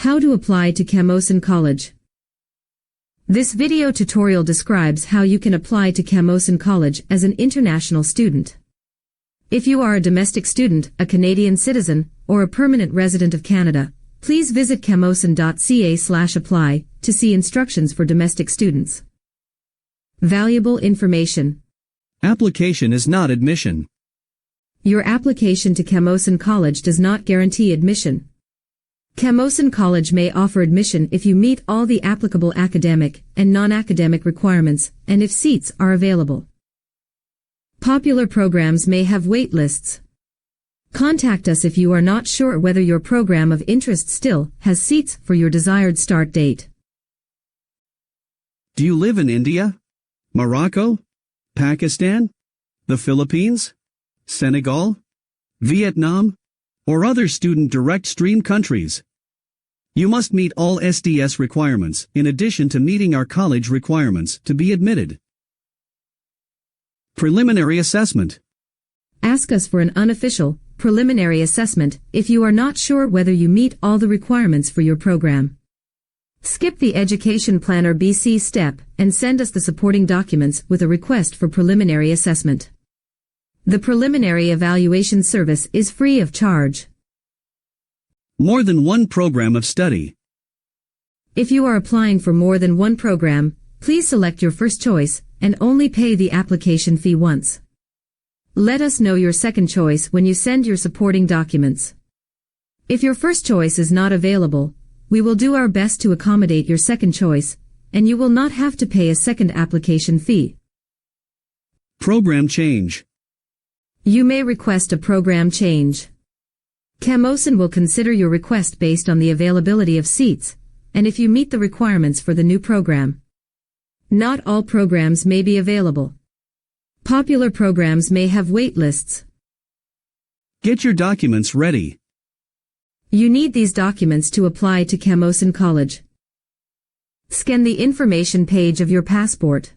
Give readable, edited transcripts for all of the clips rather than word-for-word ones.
How to apply to Camosun College. This video tutorial describes how you can apply to Camosun College as an international student. If you are a domestic student, a Canadian citizen, or a permanent resident of Canada, please visit camosun.ca/apply to see instructions for domestic students. Valuable information. Application is not admission. Your application to Camosun College does not guarantee admission. Camosun College may offer admission if you meet all the applicable academic and non-academic requirements and if seats are available. Popular programs may have wait lists. Contact us if you are not sure whether your program of interest still has seats for your desired start date. Do you live in India, Morocco, Pakistan, the Philippines, Senegal, Vietnam, or other student direct stream countries? You must meet all SDS requirements in addition to meeting our college requirements to be admitted. Preliminary assessment. Ask us for an unofficial, preliminary assessment if you are not sure whether you meet all the requirements for your program. Skip the Education Planner BC step and send us the supporting documents with a request for preliminary assessment. The preliminary evaluation service is free of charge. More than one program of study. If you are applying for more than one program, please select your first choice and only pay the application fee once. Let us know your second choice when you send your supporting documents. If your first choice is not available, we will do our best to accommodate your second choice, and you will not have to pay a second application fee. Program change. You may request a program change. Camosun will consider your request based on the availability of seats, and if you meet the requirements for the new program. Not all programs may be available. Popular programs may have wait lists. Get your documents ready. You need these documents to apply to Camosun College. Scan the information page of your passport.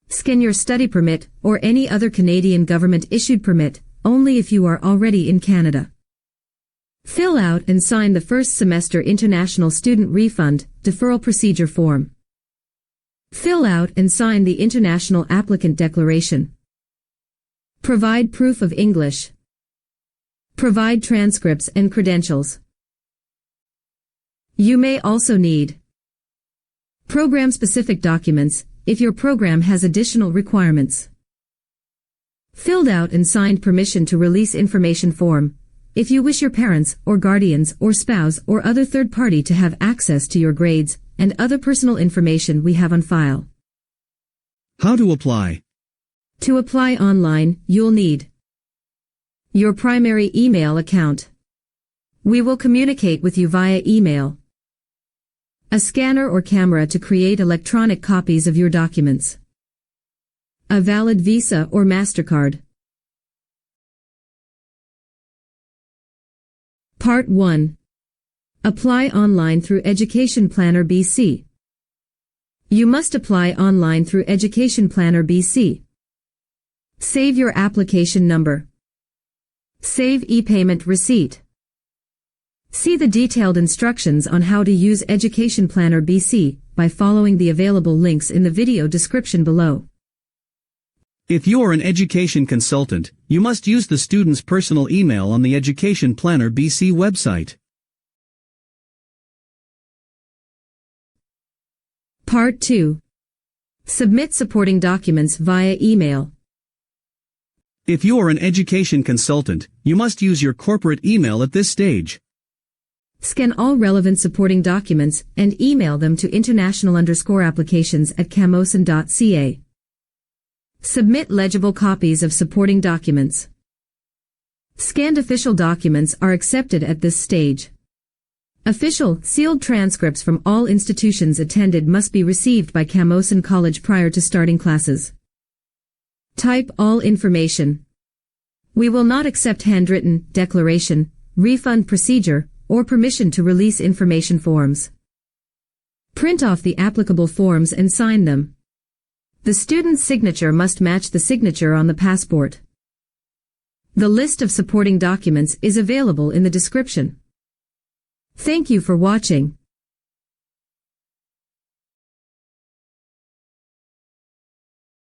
Scan your study permit or any other Canadian government-issued permit, only if you are already in Canada. Fill out and sign the first semester International Student Refund Deferral Procedure Form. Fill out and sign the International Applicant Declaration. Provide proof of English. Provide transcripts and credentials. You may also need program-specific documents if your program has additional requirements. Filled out and signed permission to release information form, if you wish your parents or guardians or spouse or other third party to have access to your grades and other personal information we have on file. How to apply. To apply online, you'll need your primary email account. We will communicate with you via email. A scanner or camera to create electronic copies of your documents. A valid Visa or MasterCard. Part 1. Apply online through Education Planner BC. You must apply online through Education Planner BC. Save your application number. Save e-payment receipt. See the detailed instructions on how to use Education Planner BC by following the available links in the video description below. If you are an education consultant, you must use the student's personal email on the Education Planner BC website. Part 2. Submit supporting documents via email. If you are an education consultant, you must use your corporate email at this stage. Scan all relevant supporting documents and email them to international_applications@camosun.ca. Submit legible copies of supporting documents. Scanned official documents are accepted at this stage. Official, sealed transcripts from all institutions attended must be received by Camosun College prior to starting classes. Type all information. We will not accept handwritten, declaration, refund procedure, or permission to release information forms. Print off the applicable forms and sign them. The student's signature must match the signature on the passport. The list of supporting documents is available in the description. Thank you for watching.